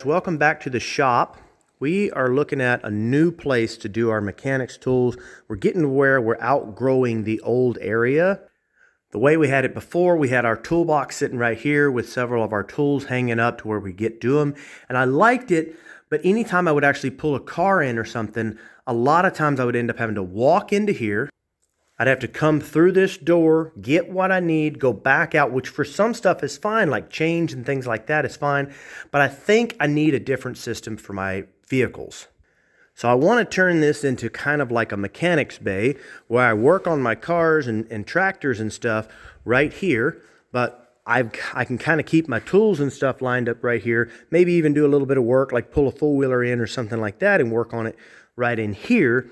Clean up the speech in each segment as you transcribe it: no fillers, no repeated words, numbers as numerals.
Welcome back to the shop. We are looking at a new place to do our mechanics tools. We're getting to where we're outgrowing the old area. The way we had it before, we had our toolbox sitting right here with several of our tools hanging up to where we get to them. And I liked it, but anytime I would actually pull a car in or something, a lot of times I would end up having to walk into here. I'd have to come through this door, get what I need, go back out, which for some stuff is fine, like change and things like that is fine. But I think I need a different system for my vehicles. So I want to turn this into kind of like a mechanics bay where I work on my cars and tractors and stuff right here. But I can kind of keep my tools and stuff lined up right here. Maybe even do a little bit of work, like pull a four-wheeler in or something like that and work on it right in here.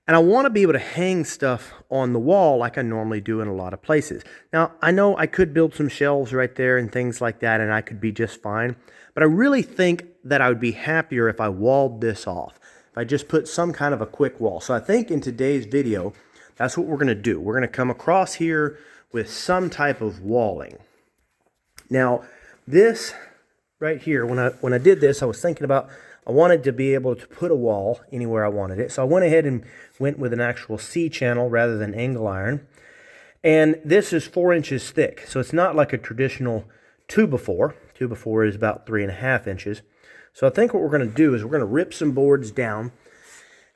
And I want to be able to hang stuff on the wall like I normally do in a lot of places. Now, I know I could build some shelves right there and things like that, and I could be just fine. But I really think that I would be happier if I walled this off, if I just put some kind of a quick wall. So I think in today's video, that's what we're going to do. We're going to come across here with some type of walling. Now, this right here, when I did this, I was thinking about I wanted to be able to put a wall anywhere I wanted it. So I went ahead and went with an actual C-channel rather than angle iron. And this is 4 inches thick. So it's not like a traditional 2x4. 2x4 is about 3.5 inches. So I think what we're going to do is we're going to rip some boards down.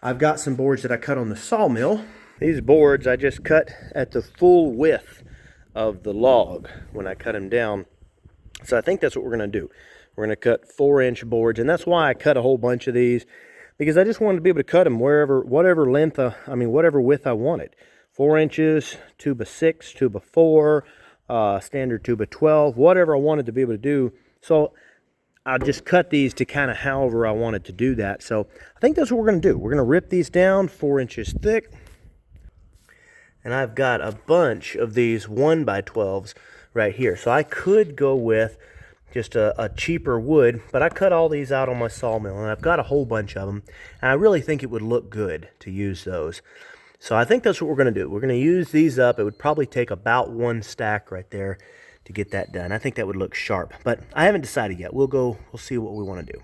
I've got some boards that I cut on the sawmill. These boards I just cut at the full width of the log when I cut them down. So I think that's what we're going to do. We're going to cut 4-inch boards, and that's why I cut a whole bunch of these, because I just wanted to be able to cut them whatever length, whatever width I wanted. 4 inches, 2x6, 2x4, standard 2x12, whatever I wanted to be able to do. So I just cut these to kind of however I wanted to do that. So I think that's what we're going to do. We're going to rip these down 4 inches thick, and I've got a bunch of these 1x12s right here. So I could go with just a cheaper wood, but I cut all these out on my sawmill, and I've got a whole bunch of them, and I really think it would look good to use those. So I think that's what we're going to do. We're going to use these up. It would probably take about 1 stack right there to get that done. I think that would look sharp, but I haven't decided yet. We'll see what we want to do.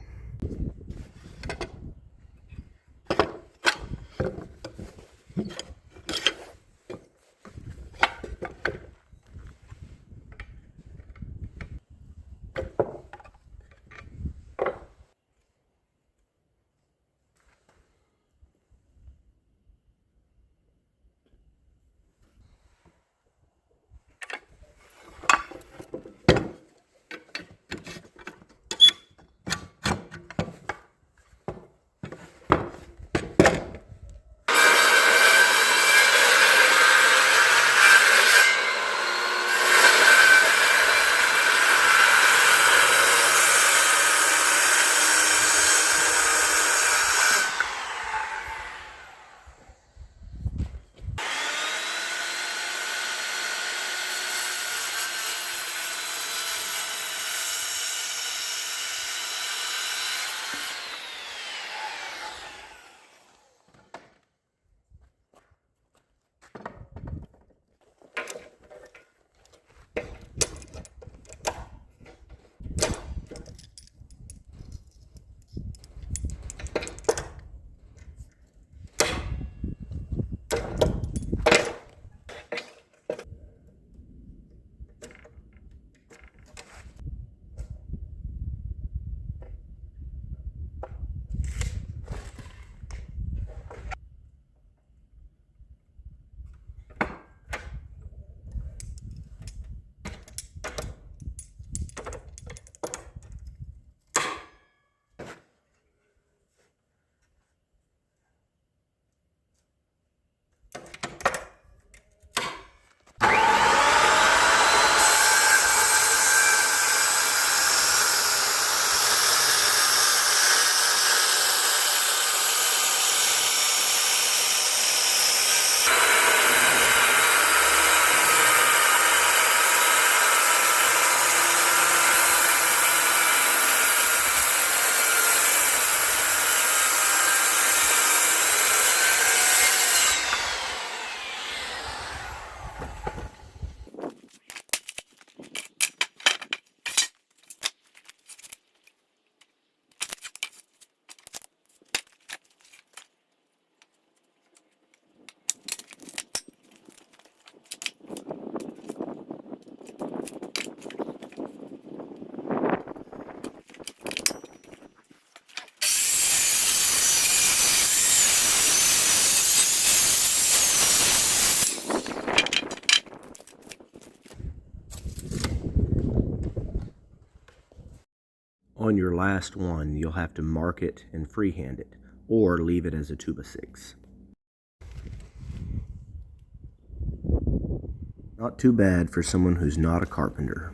find your last one, you'll have to mark it and freehand it, or leave it as a 2x6. Not too bad for someone who's not a carpenter.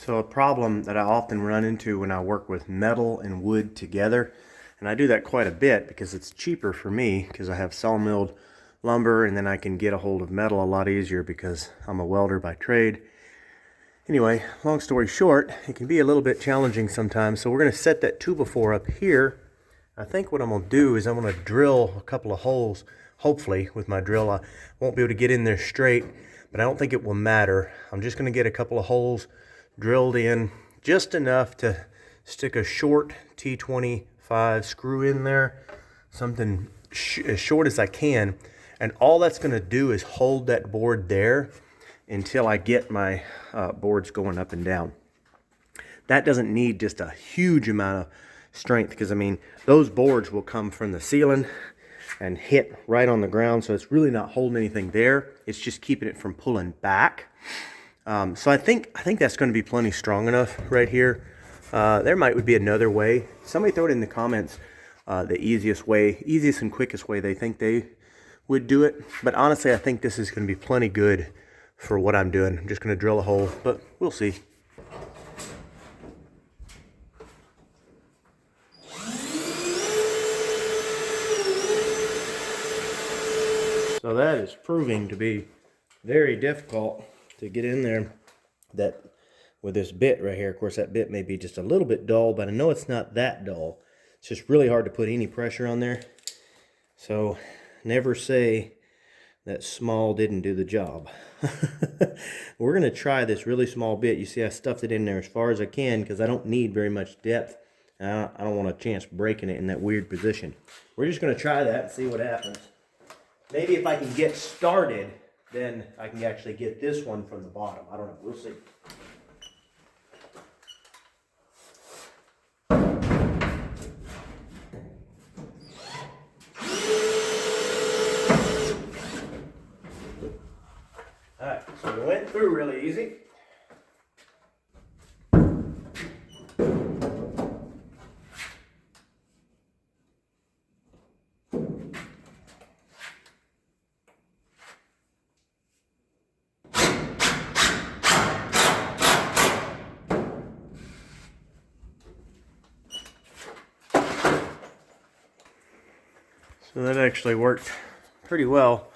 So a problem that I often run into when I work with metal and wood together, and I do that quite a bit because it's cheaper for me because I have sawmilled lumber, and then I can get a hold of metal a lot easier because I'm a welder by trade. Anyway, long story short, it can be a little bit challenging sometimes, so we're going to set that 2x4 up here. I think what I'm going to do is I'm going to drill a couple of holes, hopefully with my drill. I won't be able to get in there straight, but I don't think it will matter. I'm just going to get a couple of holes drilled in, just enough to stick a short T25 screw in there, something as short as I can, and all that's going to do is hold that board there until I get my boards going up and down. That doesn't need just a huge amount of strength, because I mean those boards will come from the ceiling and hit right on the ground, so it's really not holding anything there. It's just keeping it from pulling back. So I think that's going to be plenty strong enough right here. There would be another way. Somebody throw it in the comments, the easiest and quickest way they think they would do it. But honestly, I think this is going to be plenty good for what I'm doing. I'm just going to drill a hole, but we'll see. So that is proving to be very difficult to get in there, that with this bit right here. Of course, that bit may be just a little bit dull, but I know it's not that dull. It's just really hard to put any pressure on there. So never say that small didn't do the job. We're going to try this really small bit. You see I stuffed it in there as far as I can because I don't need very much depth. I don't want a chance breaking it in that weird position. We're just going to try that and see what happens. Maybe if I can get started, then I can actually get this one from the bottom. I don't know. We'll see. Alright, so we went through really easy. So that actually worked pretty well.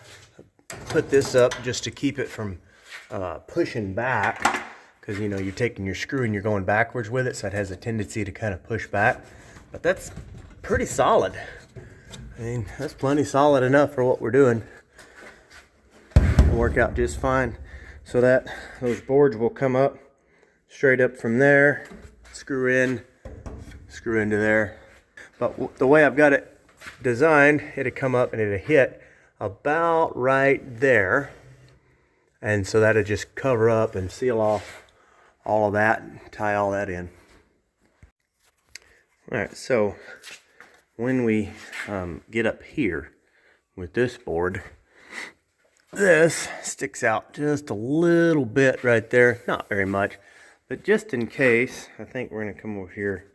Put this up just to keep it from pushing back, because you know you're taking your screw and you're going backwards with it, so it has a tendency to kind of push back. But that's pretty solid. I mean, that's plenty solid enough for what we're doing. It'll work out just fine. So that those boards will come up straight up from there, screw into there. But the way I've got it designed, it'll come up and it'll hit about right there, and so that'll just cover up and seal off all of that and tie all that in. All right, so when we get up here with this board, this sticks out just a little bit right there, not very much, but just in case, I think we're going to come over here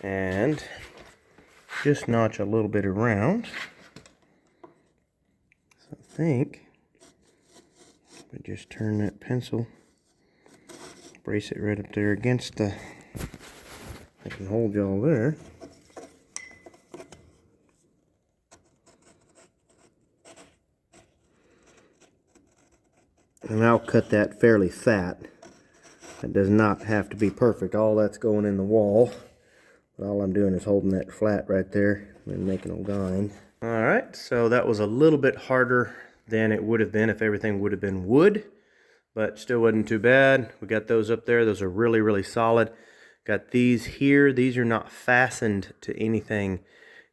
and just notch a little bit around. So I think we just turn that pencil, brace it right up there against the, I can hold y'all there. And I'll cut that fairly fat. It does not have to be perfect. All that's going in the wall. But all I'm doing is holding that flat right there and making a line. Alright, so that was a little bit harder than it would have been if everything would have been wood. But still wasn't too bad. We got those up there. Those are really, really solid. Got these here. These are not fastened to anything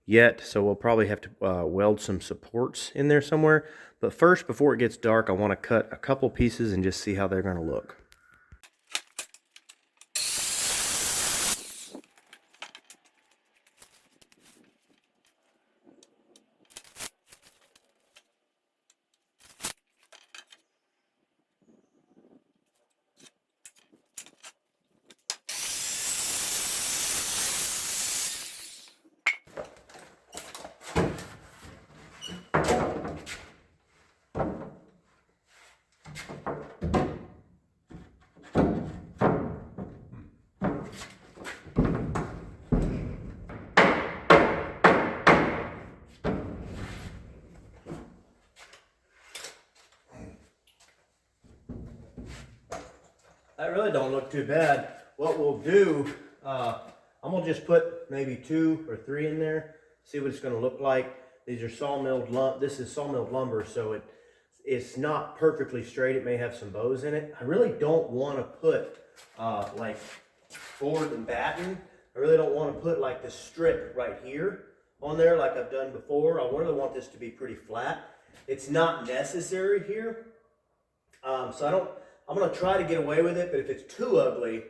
yet, so we'll probably have to weld some supports in there somewhere. But first, before it gets dark, I want to cut a couple pieces and just see how they're going to look. That really don't look too bad. What we'll do, I'm gonna just put maybe 2 or 3 in there, see what it's gonna look like. These are sawmilled lumber. This is sawmilled lumber, so it's not perfectly straight. It may have some bows in it. I really don't want to put like board and batten. I really don't want to put like the strip right here on there like I've done before. I really want this to be pretty flat. It's not necessary here, so I'm going to try to get away with it, but if it's too ugly,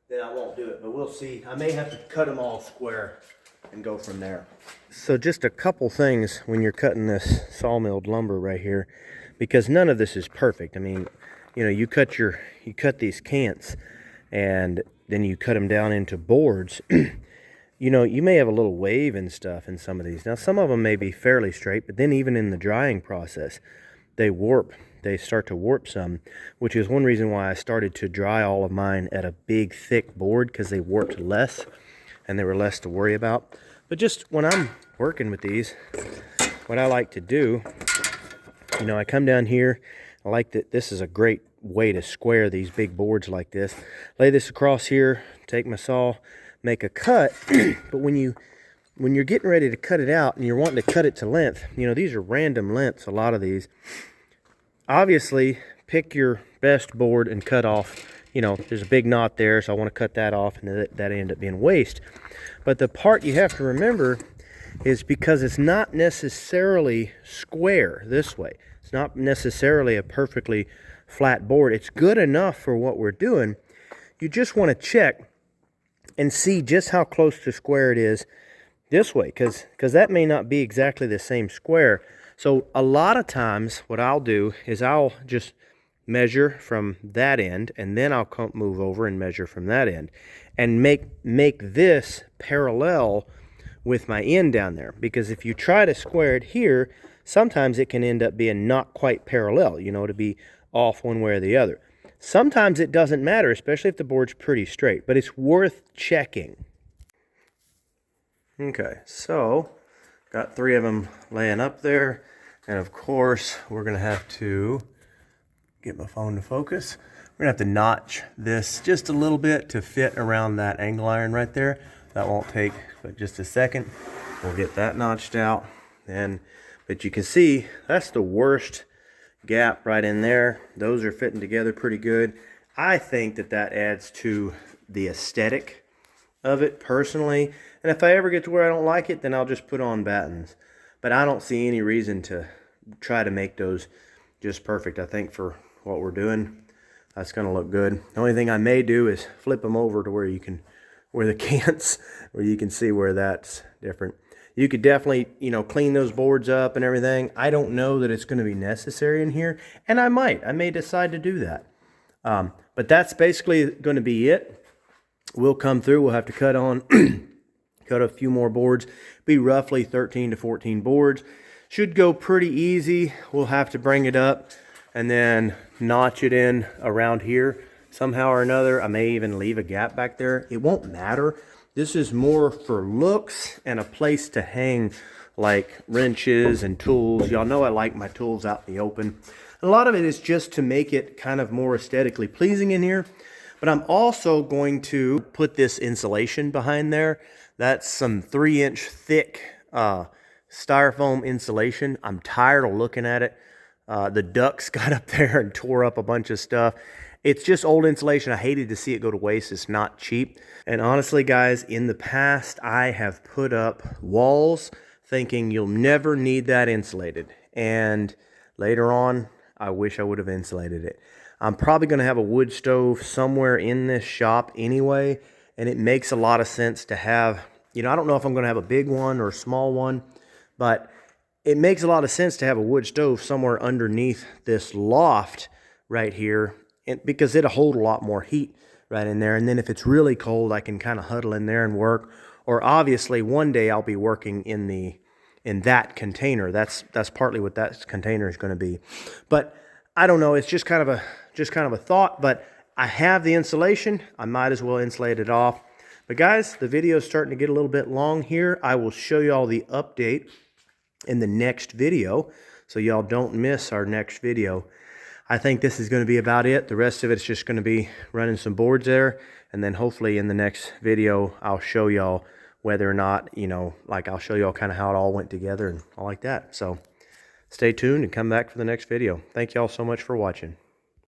then I won't do it. But we'll see. I may have to cut them all square and go from there. So just a couple things when you're cutting this sawmilled lumber right here, because none of this is perfect. I mean, you know, you cut these cants and then you cut them down into boards. You know, you may have a little wave and stuff in some of these. Now, some of them may be fairly straight, but then even in the drying process, they warp. They start to warp some, which is one reason why I started to dry all of mine at a big, thick board, because they warped less and they were less to worry about. But just when I'm working with these, what I like to do, you know, I come down here. I like that this is a great way to square these big boards like this. Lay this across here, take my saw, make a cut. But when you're getting ready to cut it out and you're wanting to cut it to length, you know, these are random lengths, a lot of these. Obviously, pick your best board and cut off, you know, there's a big knot there, so I want to cut that off, and that ended up being waste. But the part you have to remember is because it's not necessarily square this way. It's not necessarily a perfectly flat board. It's good enough for what we're doing. You just want to check and see just how close to square it is this way, because that may not be exactly the same square. So a lot of times what I'll do is I'll just measure from that end, and then I'll move over and measure from that end and make this parallel with my end down there. Because if you try to square it here, sometimes it can end up being not quite parallel, you know, to be off one way or the other. Sometimes it doesn't matter, especially if the board's pretty straight, but it's worth checking. Okay, so Got 3 of them laying up there. And of course, we're gonna have to get my phone to focus. We're gonna have to notch this just a little bit to fit around that angle iron right there. That won't take but just a second. We'll get that notched out. But you can see that's the worst gap right in there. Those are fitting together pretty good. I think that that adds to the aesthetic of it personally. And if I ever get to where I don't like it, then I'll just put on battens. But I don't see any reason to try to make those just perfect. I think for what we're doing, that's going to look good. The only thing I may do is flip them over to where you can, where the cants, where you can see where that's different. You could definitely, you know, clean those boards up and everything. I don't know that it's going to be necessary in here, and I may decide to do that. But that's basically going to be it. We'll come through. We'll have to cut on, cut a few more boards. Be roughly 13 to 14 boards. Should go pretty easy. We'll have to bring it up and then notch it in around here somehow or another. I may even leave a gap back there. It won't matter. This is more for looks and a place to hang like wrenches and tools. Y'all know I like my tools out in the open. A lot of it is just to make it kind of more aesthetically pleasing in here. But I'm also going to put this insulation behind there. That's some 3-inch thick styrofoam insulation. I'm tired of looking at it. The ducks got up there and tore up a bunch of stuff. It's just old insulation. I hated to see it go to waste. It's not cheap. And honestly, guys, in the past, I have put up walls thinking you'll never need that insulated. And later on, I wish I would have insulated it. I'm probably going to have a wood stove somewhere in this shop anyway. And it makes a lot of sense to have, you know, I don't know if I'm going to have a big one or a small one, but it makes a lot of sense to have a wood stove somewhere underneath this loft right here, because it'll hold a lot more heat right in there. And then if it's really cold, I can kind of huddle in there and work. Or obviously one day I'll be working in that container. That's partly what that container is going to be. But I don't know, it's just kind of a thought, but I have the insulation. I might as well insulate it off. But guys, the video is starting to get a little bit long here. I will show you all the update in the next video, so y'all don't miss our next video. I think this is going to be about it. The rest of it's just going to be running some boards there, and then hopefully in the next video I'll show y'all whether or not, you know, like I'll show y'all kind of how it all went together and all like that. So stay tuned and come back for the next video. Thank y'all so much for watching.